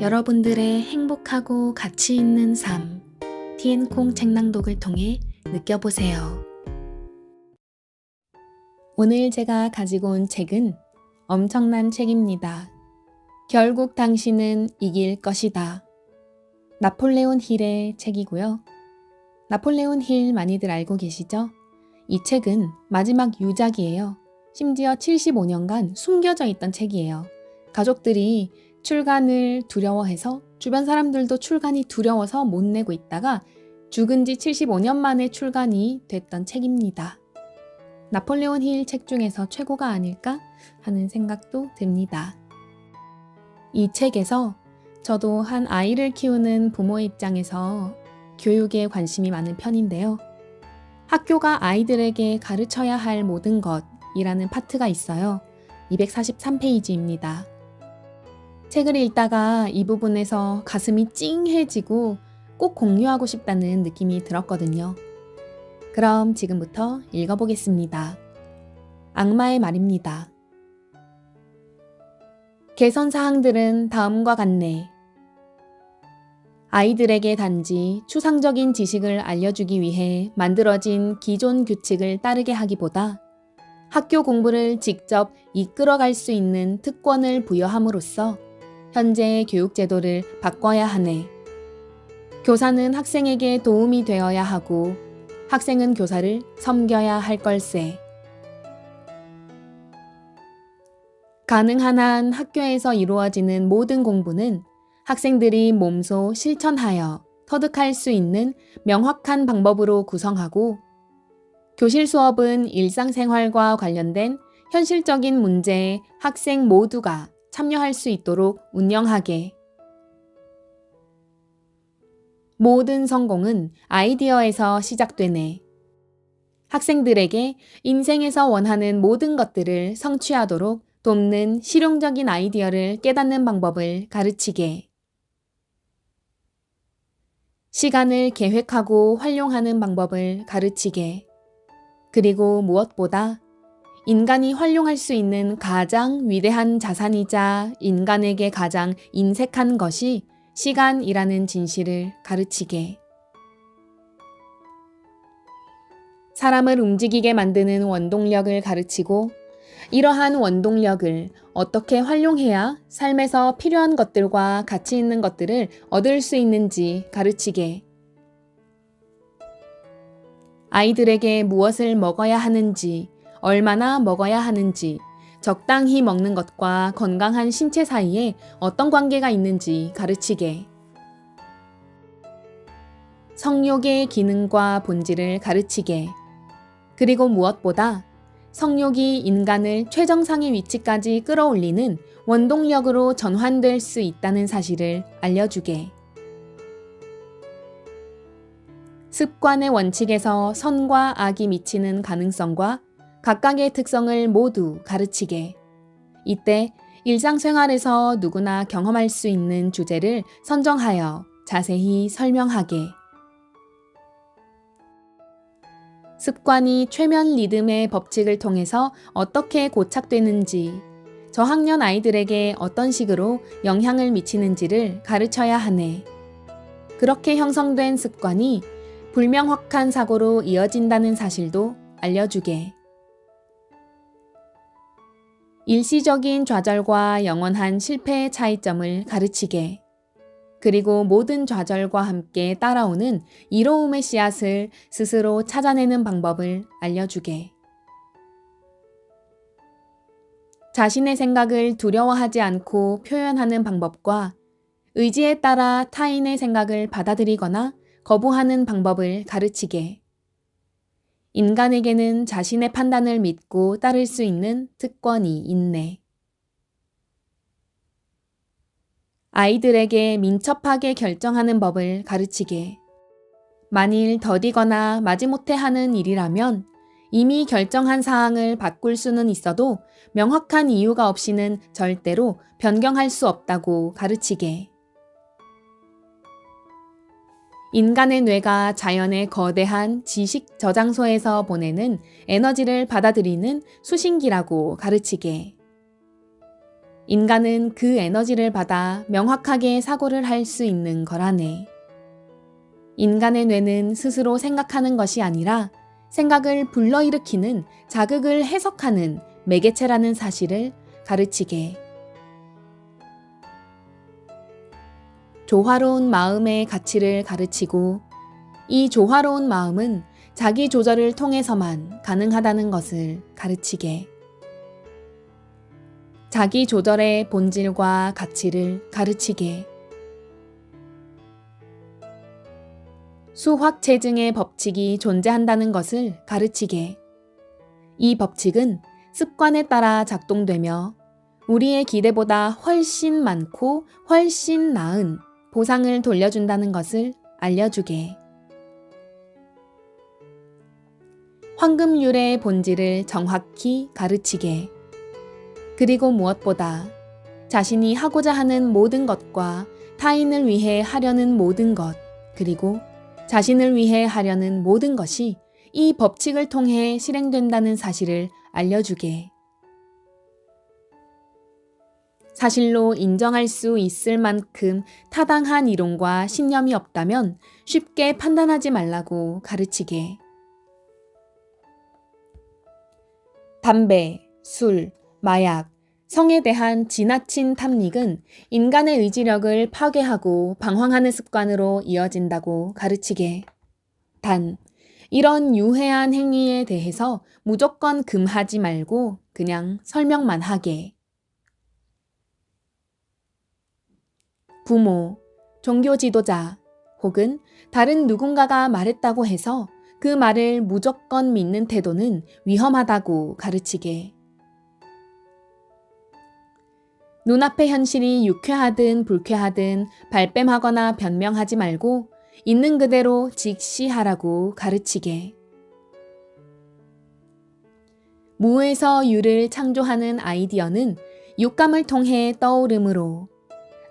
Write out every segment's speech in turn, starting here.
여러분들의 행복하고 가치 있는 삶, 티엔콩 책낭독을 통해 느껴보세요. 오늘 제가 가지고 온 책은 엄청난 책입니다. 결국 당신은 이길 것이다. 나폴레온 힐의 책이고요. 나폴레온 힐 많이들 알고 계시죠? 이 책은 마지막 유작이에요. 심지어 75년간 숨겨져 있던 책이에요. 가족들이 출간을 두려워해서 주변 사람들도 출간이 두려워서 못 내고 있다가 죽은 지 75년 만에 출간이 됐던 책입니다. 나폴레온 힐 책 중에서 최고가 아닐까 하는 생각도 듭니다. 이 책에서 저도 한 아이를 키우는 부모의 입장에서 교육에 관심이 많은 편인데요. 학교가 아이들에게 가르쳐야 할 모든 것이라는 파트가 있어요. 243페이지입니다. 책을 읽다가 이 부분에서 가슴이 찡해지고 꼭 공유하고 싶다는 느낌이 들었거든요. 그럼 지금부터 읽어보겠습니다. 악마의 말입니다. 개선 사항들은 다음과 같네. 아이들에게 단지 추상적인 지식을 알려주기 위해 만들어진 기존 규칙을 따르게 하기보다 학교 공부를 직접 이끌어갈 수 있는 특권을 부여함으로써 현재의 교육 제도를 바꿔야 하네. 교사는 학생에게 도움이 되어야 하고 학생은 교사를 섬겨야 할 걸세. 가능한 한 학교에서 이루어지는 모든 공부는 학생들이 몸소 실천하여 터득할 수 있는 명확한 방법으로 구성하고 교실 수업은 일상생활과 관련된 현실적인 문제에 학생 모두가 참여할 수 있도록 운영하게. 모든 성공은 아이디어에서 시작되네. 학생들에게 인생에서 원하는 모든 것들을 성취하도록 돕는 실용적인 아이디어를 깨닫는 방법을 가르치게. 시간을 계획하고 활용하는 방법을 가르치게. 그리고 무엇보다 인간이 활용할 수 있는 가장 위대한 자산이자 인간에게 가장 인색한 것이 시간이라는 진실을 가르치게. 사람을 움직이게 만드는 원동력을 가르치고 이러한 원동력을 어떻게 활용해야 삶에서 필요한 것들과 가치 있는 것들을 얻을 수 있는지 가르치게. 아이들에게 무엇을 먹어야 하는지, 얼마나 먹어야 하는지, 적당히 먹는 것과 건강한 신체 사이에 어떤 관계가 있는지 가르치게. 성욕의 기능과 본질을 가르치게. 그리고 무엇보다 성욕이 인간을 최정상의 위치까지 끌어올리는 원동력으로 전환될 수 있다는 사실을 알려주게. 습관의 원칙에서 선과 악이 미치는 가능성과 각각의 특성을 모두 가르치게. 이때 일상생활에서 누구나 경험할 수 있는 주제를 선정하여 자세히 설명하게. 습관이 최면 리듬의 법칙을 통해서 어떻게 고착되는지, 저학년 아이들에게 어떤 식으로 영향을 미치는지를 가르쳐야 하네. 그렇게 형성된 습관이 불명확한 사고로 이어진다는 사실도 알려주게. 일시적인 좌절과 영원한 실패의 차이점을 가르치게. 그리고 모든 좌절과 함께 따라오는 이로움의 씨앗을 스스로 찾아내는 방법을 알려주게. 자신의 생각을 두려워하지 않고 표현하는 방법과 의지에 따라 타인의 생각을 받아들이거나 거부하는 방법을 가르치게. 인간에게는 자신의 판단을 믿고 따를 수 있는 특권이 있네. 아이들에게 민첩하게 결정하는 법을 가르치게. 만일 더디거나 마지못해 하는 일이라면 이미 결정한 사항을 바꿀 수는 있어도 명확한 이유가 없이는 절대로 변경할 수 없다고 가르치게. 인간의 뇌가 자연의 거대한 지식 저장소에서 보내는 에너지를 받아들이는 수신기라고 가르치게. 인간은 그 에너지를 받아 명확하게 사고를 할 수 있는 거라네. 인간의 뇌는 스스로 생각하는 것이 아니라 생각을 불러일으키는 자극을 해석하는 매개체라는 사실을 가르치게. 조화로운 마음의 가치를 가르치고, 이 조화로운 마음은 자기 조절을 통해서만 가능하다는 것을 가르치게. 자기 조절의 본질과 가치를 가르치게. 수확체증의 법칙이 존재한다는 것을 가르치게. 이 법칙은 습관에 따라 작동되며 우리의 기대보다 훨씬 많고 훨씬 나은 보상을 돌려준다는 것을 알려주게. 황금률의 본질을 정확히 가르치게. 그리고 무엇보다 자신이 하고자 하는 모든 것과 타인을 위해 하려는 모든 것, 그리고 자신을 위해 하려는 모든 것이 이 법칙을 통해 실행된다는 사실을 알려주게. 사실로 인정할 수 있을 만큼 타당한 이론과 신념이 없다면 쉽게 판단하지 말라고 가르치게. 담배, 술, 마약, 성에 대한 지나친 탐닉은 인간의 의지력을 파괴하고 방황하는 습관으로 이어진다고 가르치게. 단, 이런 유해한 행위에 대해서 무조건 금하지 말고 그냥 설명만 하게. 부모, 종교 지도자 혹은 다른 누군가가 말했다고 해서 그 말을 무조건 믿는 태도는 위험하다고 가르치게. 눈앞의 현실이 유쾌하든 불쾌하든 발뺌하거나 변명하지 말고 있는 그대로 직시하라고 가르치게. 무에서 유를 창조하는 아이디어는 육감을 통해 떠오르므로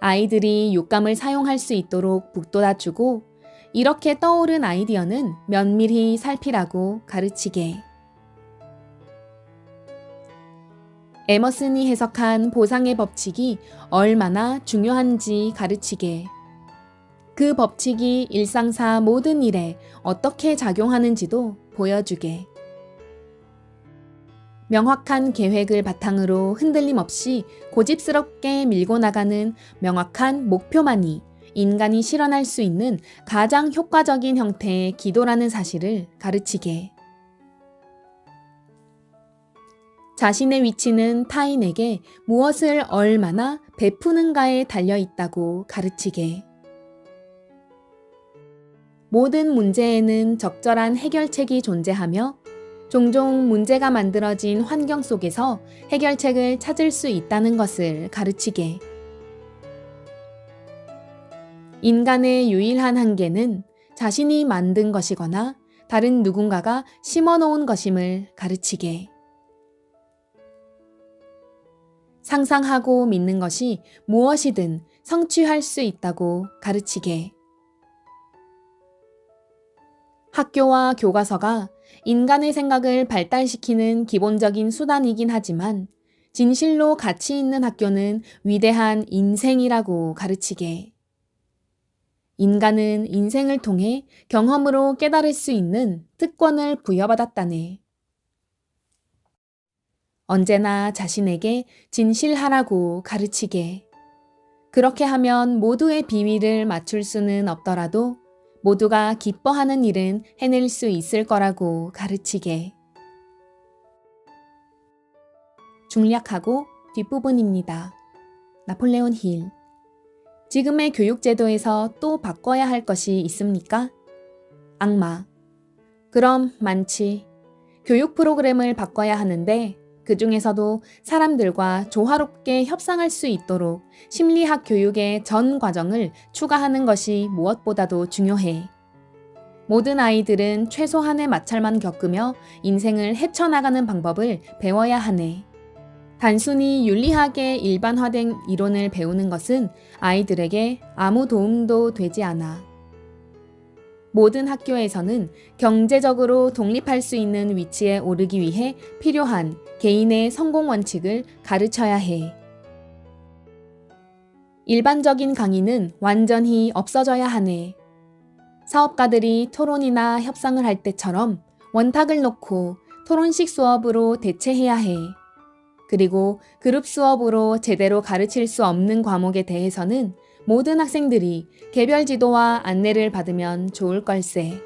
아이들이 육감을 사용할 수 있도록 북돋아주고, 이렇게 떠오른 아이디어는 면밀히 살피라고 가르치게. 에머슨이 해석한 보상의 법칙이 얼마나 중요한지 가르치게. 그 법칙이 일상사 모든 일에 어떻게 작용하는지도 보여주게. 명확한 계획을 바탕으로 흔들림 없이 고집스럽게 밀고 나가는 명확한 목표만이 인간이 실현할 수 있는 가장 효과적인 형태의 기도라는 사실을 가르치게. 자신의 위치는 타인에게 무엇을 얼마나 베푸는가에 달려 있다고 가르치게. 모든 문제에는 적절한 해결책이 존재하며 종종 문제가 만들어진 환경 속에서 해결책을 찾을 수 있다는 것을 가르치게. 인간의 유일한 한계는 자신이 만든 것이거나 다른 누군가가 심어놓은 것임을 가르치게. 상상하고 믿는 것이 무엇이든 성취할 수 있다고 가르치게. 학교와 교과서가 인간의 생각을 발달시키는 기본적인 수단이긴 하지만 진실로 가치 있는 학교는 위대한 인생이라고 가르치게. 인간은 인생을 통해 경험으로 깨달을 수 있는 특권을 부여받았다네. 언제나 자신에게 진실하라고 가르치게. 그렇게 하면 모두의 비위를 맞출 수는 없더라도 모두가 기뻐하는 일은 해낼 수 있을 거라고 가르치게. 중략하고 뒷부분입니다. 나폴레온 힐. 지금의 교육제도에서 또 바꿔야 할 것이 있습니까? 악마. 그럼 많지. 교육 프로그램을 바꿔야 하는데 그 중에서도 사람들과 조화롭게 협상할 수 있도록 심리학 교육의 전 과정을 추가하는 것이 무엇보다도 중요해. 모든 아이들은 최소한의 마찰만 겪으며 인생을 헤쳐나가는 방법을 배워야 하네. 단순히 윤리학의 일반화된 이론을 배우는 것은 아이들에게 아무 도움도 되지 않아. 모든 학교에서는 경제적으로 독립할 수 있는 위치에 오르기 위해 필요한 개인의 성공 원칙을 가르쳐야 해. 일반적인 강의는 완전히 없어져야 하네. 사업가들이 토론이나 협상을 할 때처럼 원탁을 놓고 토론식 수업으로 대체해야 해. 그리고 그룹 수업으로 제대로 가르칠 수 없는 과목에 대해서는 모든 학생들이 개별 지도와 안내를 받으면 좋을 걸세.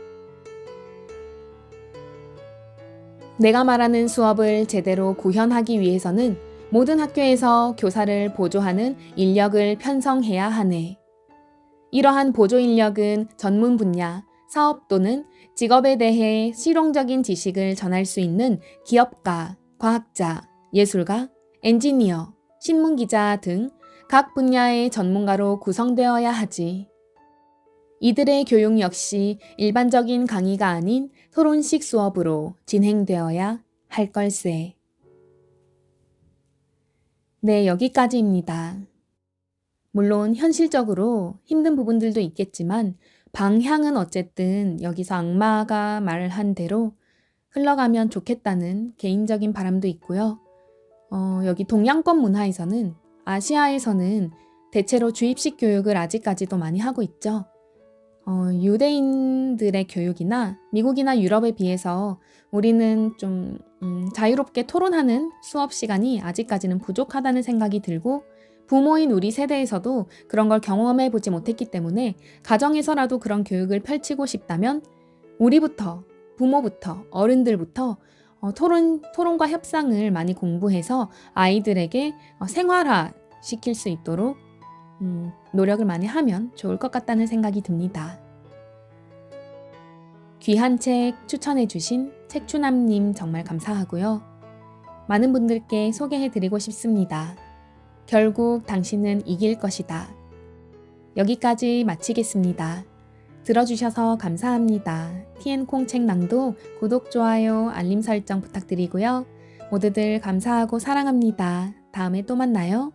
내가 말하는 수업을 제대로 구현하기 위해서는 모든 학교에서 교사를 보조하는 인력을 편성해야 하네. 이러한 보조 인력은 전문 분야, 사업 또는 직업에 대해 실용적인 지식을 전할 수 있는 기업가, 과학자, 예술가, 엔지니어, 신문기자 등 각 분야의 전문가로 구성되어야 하지. 이들의 교육 역시 일반적인 강의가 아닌 토론식 수업으로 진행되어야 할 걸세. 네, 여기까지입니다. 물론 현실적으로 힘든 부분들도 있겠지만 방향은 어쨌든 여기서 악마가 말한 대로 흘러가면 좋겠다는 개인적인 바람도 있고요. 여기 동양권 문화에서는 아시아에서는 대체로 주입식 교육을 아직까지도 많이 하고 있죠. 유대인들의 교육이나 미국이나 유럽에 비해서 우리는 좀 자유롭게 토론하는 수업 시간이 아직까지는 부족하다는 생각이 들고 부모인 우리 세대에서도 그런 걸 경험해 보지 못했기 때문에 가정에서라도 그런 교육을 펼치고 싶다면 우리부터, 부모부터, 어른들부터 토론과 협상을 많이 공부해서 아이들에게 생활화 시킬 수 있도록 노력을 많이 하면 좋을 것 같다는 생각이 듭니다. 귀한 책 추천해주신 책추남님 정말 감사하고요. 많은 분들께 소개해드리고 싶습니다. 결국 당신은 이길 것이다. 여기까지 마치겠습니다. 들어주셔서 감사합니다. TN콩 책낭독 구독, 좋아요, 알림 설정 부탁드리고요. 모두들 감사하고 사랑합니다. 다음에 또 만나요.